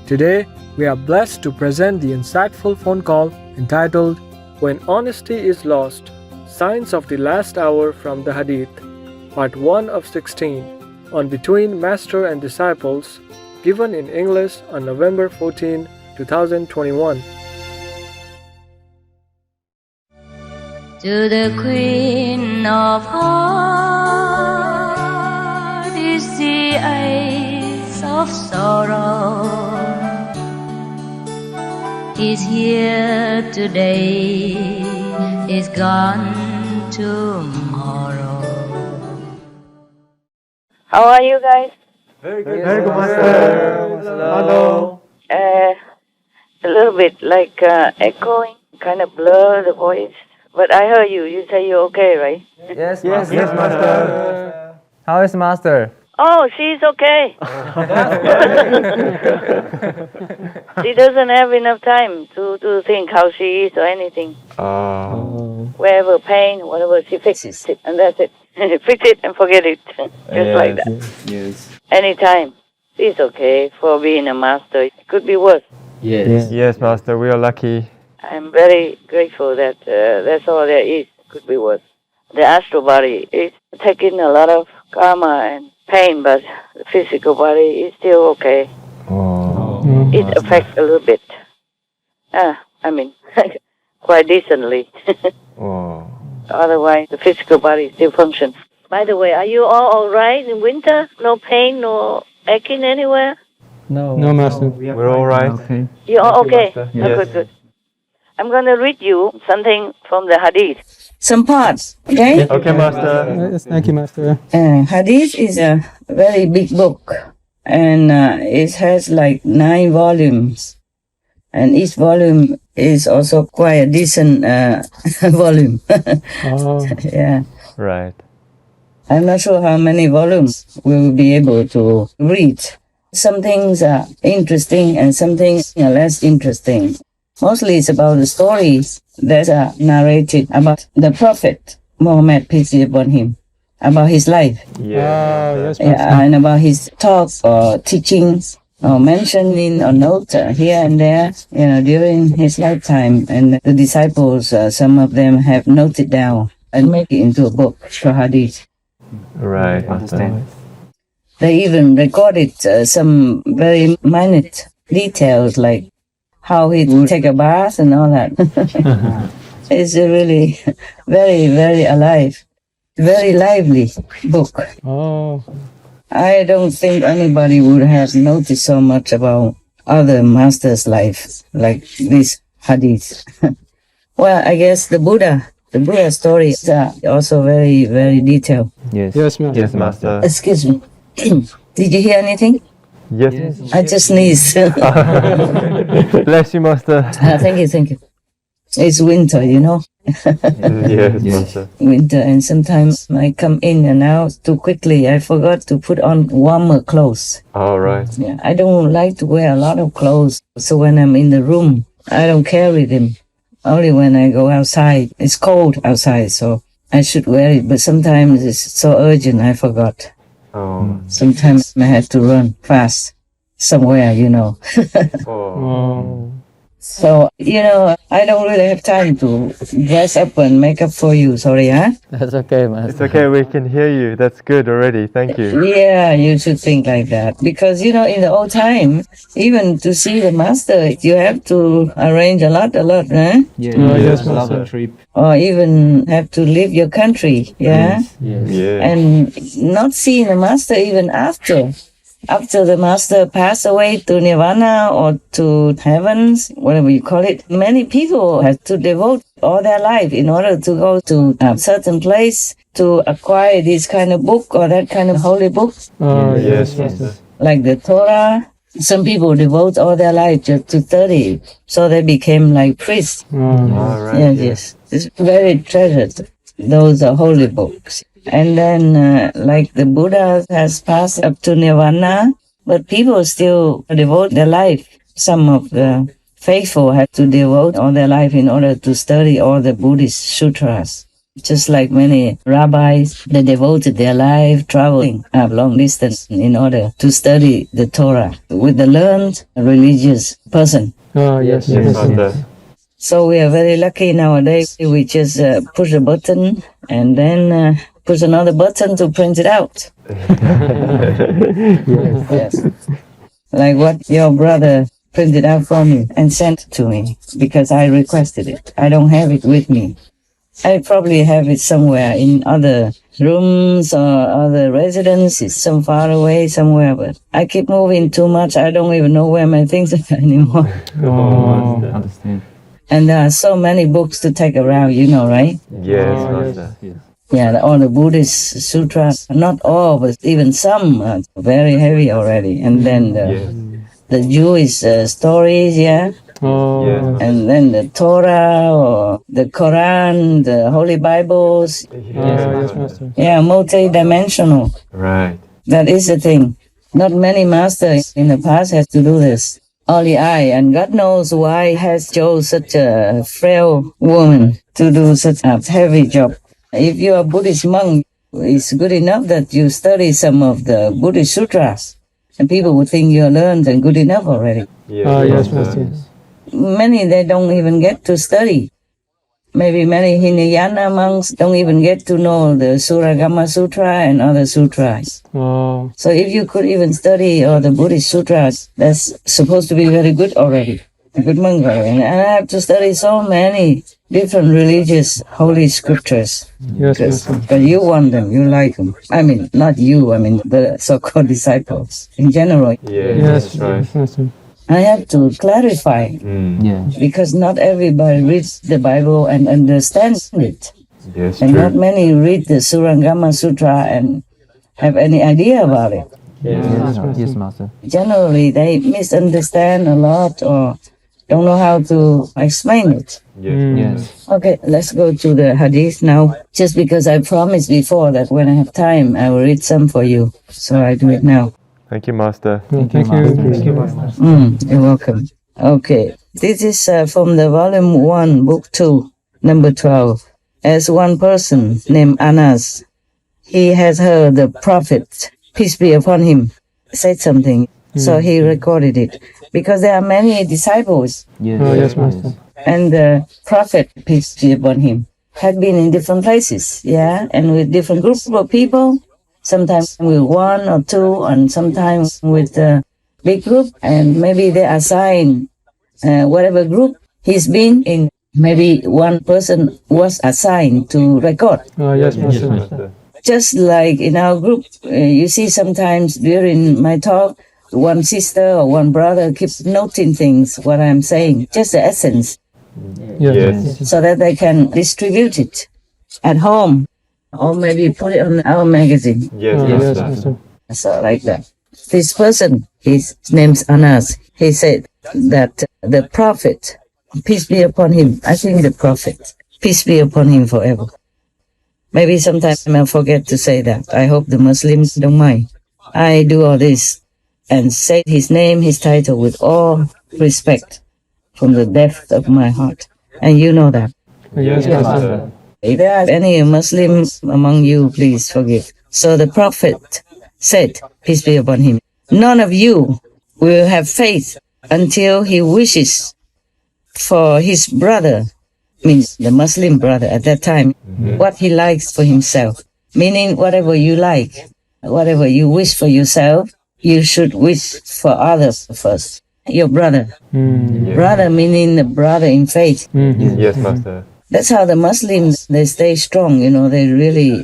Today, we are blessed to present the insightful phone call entitled When Honesty is Lost, Signs of the Last Hour from the Hadith, Part 1 of 16, on Between Master and Disciples, given in English on November 14, 2021. To the Queen of Hearts is the ace of sorrow. He's here today, he's gone tomorrow. How are you guys? Very good, Master. Hello. A little bit like echoing, kind of blur the voice. But I heard you. You say you're okay, right? Yes, Master. How is Master? Oh, she's okay. She doesn't have enough time to think how she is or anything. Wherever pain, whatever, she fixes it, and that's it. Fix it and forget it. Just like that. Yes. Anytime. She's okay for being a master. It could be worse. Yes, Master. We are lucky. I'm very grateful that that's all there is. Could be worse. The astral body is taking a lot of karma and pain, but the physical body is still okay. It affects a little bit. Quite decently. Otherwise, the physical body still functions. By the way, are you all right in winter? No pain, no aching anywhere? No, Master. We're all right. Okay. You're all okay? Yes. Good. I'm going to read you something from the Hadith. Some parts, okay? Okay, Master. Yes, thank you, Master. Hadith is a very big book, and it has like 9 volumes. And each volume is also quite a decent volume. Yeah. Right. I'm not sure how many volumes we will be able to read. Some things are interesting and some things are less interesting. Mostly it's about the stories that are narrated about the Prophet Muhammad, peace be upon him, about his life. Yes, And about his talk or teachings or mentioning or note here and there, during his lifetime. And the disciples, some of them have noted down and make it into a book for Hadith. Right, Master. They even recorded some very minute details like how he would take a bath and all that. It's a really very, very alive, very lively book. I don't think anybody would have noticed so much about other masters' life like this Hadith. Well, I guess the Buddha stories are also very, very detailed. Yes, Master. Excuse me. Did you hear anything? Yes. I just sneezed. Bless you, Master. Thank you. It's winter, Yes, Master. Winter, and sometimes I come in and out too quickly. I forgot to put on warmer clothes. All right. Yeah, I don't like to wear a lot of clothes. So when I'm in the room, I don't carry them. Only when I go outside. It's cold outside, so I should wear it. But sometimes it's so urgent, I forgot. Sometimes I have to run fast somewhere, So, I don't really have time to dress up and make up for you. Sorry, huh? That's okay, Master. It's okay. We can hear you. That's good already. Thank you. Yeah, you should think like that. Because, in the old time, even to see the master, you have to arrange a lot, huh? Yes, Master. Trip. Or even have to leave your country, yeah? Yeah. And not seeing the master even after the master passed away to nirvana or to heavens, whatever you call it. Many people have to devote all their life in order to go to a certain place to acquire this kind of book or that kind of holy book. Yes, Master. Like the Torah. Some people devote all their life just to study it, so they became like priests. All right. Yes. It's very treasured. Those are holy books. And then, like the Buddha has passed up to nirvana, but people still devote their life. Some of the faithful have to devote all their life in order to study all the Buddhist sutras. Just like many rabbis, they devoted their life traveling a long distance in order to study the Torah with the learned religious person. Yes, Yes, Master. So we are very lucky nowadays. We just push a button and then push another button to print it out. Yes. Like what your brother printed out for me and sent to me because I requested it. I don't have it with me. I probably have it somewhere in other rooms or other residences, some far away somewhere, but I keep moving too much. I don't even know where my things are anymore. Understand. And there are so many books to take around, you know, right? Yes, Master. Yeah, all the Buddhist sutras, not all, but even some are very heavy already. And then the Jewish stories, yeah. Yes. And then the Torah or the Quran, the Holy Bibles. Yes, Master. Yeah, multi-dimensional. Right. That is the thing. Not many masters in the past had to do this. Only I, and God knows why has chose such a frail woman to do such a heavy job. If you're a Buddhist monk, it's good enough that you study some of the Buddhist sutras, and people would think you're learned and good enough already. Yes, Master. Many, they don't even get to study. Maybe many Hinayana monks don't even get to know the Suragama Sutra and other sutras. So if you could even study all the Buddhist sutras, that's supposed to be very good already. A good monk already. And I have to study so many different religious holy scriptures. Yes, Master. But you want them, you like them. I mean, not you, I mean the so-called disciples in general. Yes, that's right. Master. I have to clarify because not everybody reads the Bible and understands it. Yes, And not true. many read the Surangama Sutra and have any idea about it. Yes, Master. Generally, they misunderstand a lot or don't know how to explain it. Yes. Okay, let's go to the Hadith now. Just because I promised before that when I have time, I will read some for you. So I do it now. Thank you, Master. Thank you very much. You're welcome. Okay, this is from the volume 1, book 2, number 12. As one person named Anas, he has heard the Prophet, peace be upon him, said something. So he recorded it. Because there are many disciples. Yes, Master. And the Prophet, peace be upon him, had been in different places, yeah, and with different groups of people. Sometimes with one or two, and sometimes with a big group, and maybe they assign whatever group he's been in. Maybe one person was assigned to record. Yes, Yes, Master. Master. Just like in our group, you see sometimes during my talk, one sister or one brother keeps noting things, what I'm saying, just the essence, Yes. so that they can distribute it at home, or maybe put it on our magazine. Yes, Yes, Master. Master. So like that. This person, his name's Anas, he said that the Prophet, peace be upon him, I think the Prophet, peace be upon him forever. Maybe sometimes I forget to say that. I hope the Muslims don't mind. I do all this and say his name, his title with all respect from the depth of my heart. And you know that. Yes, Master. If there are any Muslims among you, please forgive. So the Prophet said, peace be upon him, none of you will have faith until he wishes for his brother, means the Muslim brother at that time, what he likes for himself. Meaning whatever you like, whatever you wish for yourself, you should wish for others first. Your brother. Brother meaning the brother in faith. Yes, Master. That's how the Muslims, they stay strong, you know, they really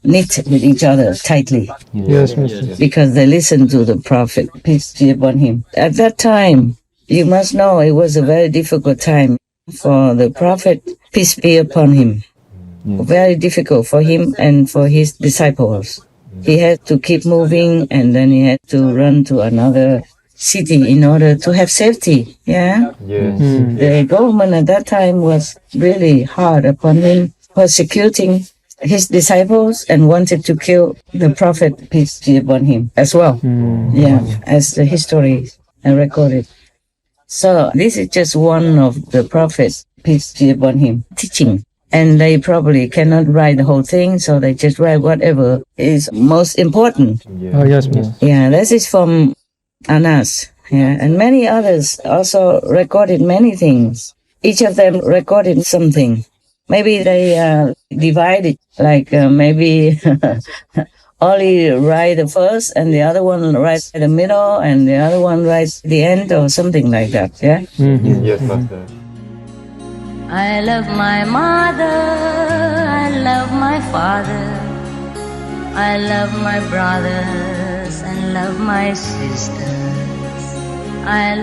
knit with each other tightly Yes, Master. because they listen to the Prophet, peace be upon him. At that time, you must know it was a very difficult time for the Prophet, peace be upon him. Very difficult for him and for his disciples. He had to keep moving and then he had to run to another city in order to have safety, yeah? Yes. The government at that time was really hard upon him, persecuting his disciples and wanted to kill the Prophet, peace be upon him, as well. Yeah, as the history recorded. So this is just one of the Prophet's, peace be upon him, teaching. and they probably cannot write the whole thing, so they just write whatever is most important. Oh, yes, Master. Yeah, this is from Anas. Yeah, and many others also recorded many things. Each of them recorded something. Maybe they divided, like maybe only write the first, and the other one writes the middle, and the other one writes the end, or something like that. Yeah. Mm-hmm. Yes, Master. I love my mother, I love my father, I love my brothers and love my sisters. I